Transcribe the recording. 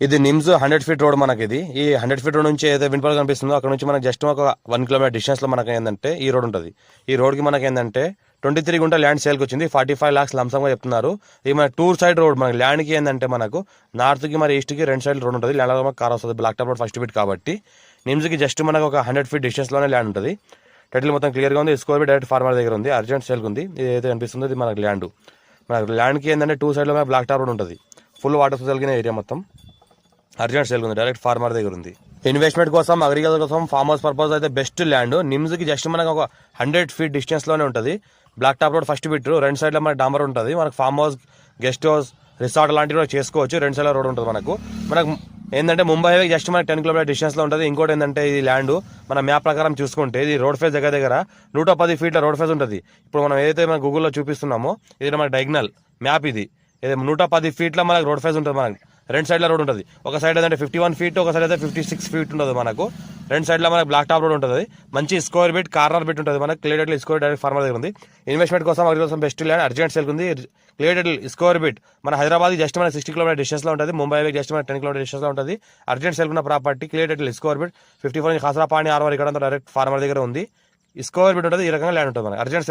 ఇది NIMS 100 feet road మనకి. ఇది ఈ 100 ఫీట్ రోడ్ నుంచి ఏదైతే విన్పాల్ కనిపిస్తుందో అక్కడ నుంచి మనకి జస్ట్ ఒక 1 కిలోమీటర్ డిస్టెన్స్ లో మనకి ఏంటంటే ఈ రోడ్ ఉంటుంది. ఈ రోడ్ కి మనకి ఏంటంటే 23 గుంట ల్యాండ్ సేల్కి వచ్చింది. 45 lakhs లంసంగా చెప్తున్నారు. ఇది మన టూర్ సైడ్ రోడ్. మనకి ల్యాండ్ కి ఏంటంటే మనకు నార్త్ కి మరి ఈస్ట్ కి రెండు సైడ్ రోడ్ ఉంటుంది. ల్యాండ్ మనకు కార్ వస్తుంది. Black top road first feet కాబట్టి నిమ్స్ కి జస్ట్ మనకు ఒక 100 feet డిస్టెన్స్ లోనే ల్యాండ్ ఉంటుంది. టైటిల్ మొత్తం క్లియర్ గా ఉంది. స్కోర్ బి డైరెక్ట్ ఫార్మర్ దగ్గర ఉంది. అర్జెంట్ సేల్ ఉంది. ఇది ఏదైతే కనిపిస్తుందో ఇది మనకి ల్యాండ్. మనకి ల్యాండ్ కి ఏంటంటే టూ సైడ్ లో బ్లాక్ టాప్ రోడ్ ఉంటుంది. ఫుల్ వాటర్ కలిగిన ఏరియా మొత్తం. అర్జెంట్ సేల్ ఉంది. డైరెక్ట్ ఫార్మర్ దగ్గర ఉంది. ఇన్వెస్ట్మెంట్ కోసం, అగ్రికల్చర్ కోసం, ఫార్మ్ హౌస్ పర్పస్ అయితే బెస్ట్ ల్యాండ్. నిమ్స్ కి జస్ట్ మనకు ఒక 100 feet డిస్టెన్స్ లోనే ఉంటుంది. Black top road first feet, రెండు సైడ్ లో మనకి డాంబర్ ఉంటుంది. మనకు farm house, guest house, resort లాంటివి కూడా చేసుకోవచ్చు. రెండు సైడ్ రోడ్ ఉంటుంది. మనకు ఏంటంటే ముంబై హైవే జస్ట్ మనకి 10 kilometer డిస్టెన్స్ లో ఉంటుంది. ఇంకోటి ఏంటంటే ఈ ల్యాండ్ మన మ్యాప్ ప్రకారం చూసుకుంటే ఇది రోడ్ ఫేజ్ దగ్గర 110 feet రోడ్ ఫేజ్ ఉంటుంది. ఇప్పుడు మనం ఏదైతే మన గూగుల్లో చూపిస్తున్నామో ఇది మన డైగ్నల్ మ్యాప్. ఇది 110 feet మనకు రోడ్ ఫేజ్ ఉంటుంది. మనకి రెండు సైడ్ల రోడ్ ఉంటుంది. ఒక సైడ్ అయితే 51 feet, ఒక సైడ్ అయితే 56 feet ఉంటుంది. మనకు రెండు సైడ్లో మనకు బ్లాక్ టాప్ రోడ్ ఉంటుంది. మంచి స్క్వేర్ బిట్, కార్నర్ బిట్ ఉంటుంది. మనకు క్లియర్ స్కోర్ డైరెక్ట్ ఫార్మర్ దగ్గర ఉంది. ఇన్వెస్ట్మెంట్ కోసం, అగ్రికల్చర్ కోసం బెస్ట్ ల్యాండ్. అర్జెంట్ సేల్ ఉంది. క్లియర్ స్కోర్ బిట్ మన హైదరాబాద్ జస్ట్ మన 60 kilometer డిస్టెన్స్ లో ఉంటుంది. ముంబై జస్ట్ మన 10 kilometer డిస్టెన్స్ లో ఉంటుంది. అర్జెంట్ సేల్ ఉన్న ప్రాపర్టీ క్లియర్ స్కోర్ బిట్ 54 నుంచి ఖాసరా పాణి 6 వరకు ఇక్కడ డైరెక్ట్ ఫార్మర్ దగ్గర ఉంది. స్కోర్ బిట్ ఉంటుంది. ఈ రకంగా ల్యాండ్ ఉంటుంది. మనకి అర్జెంట్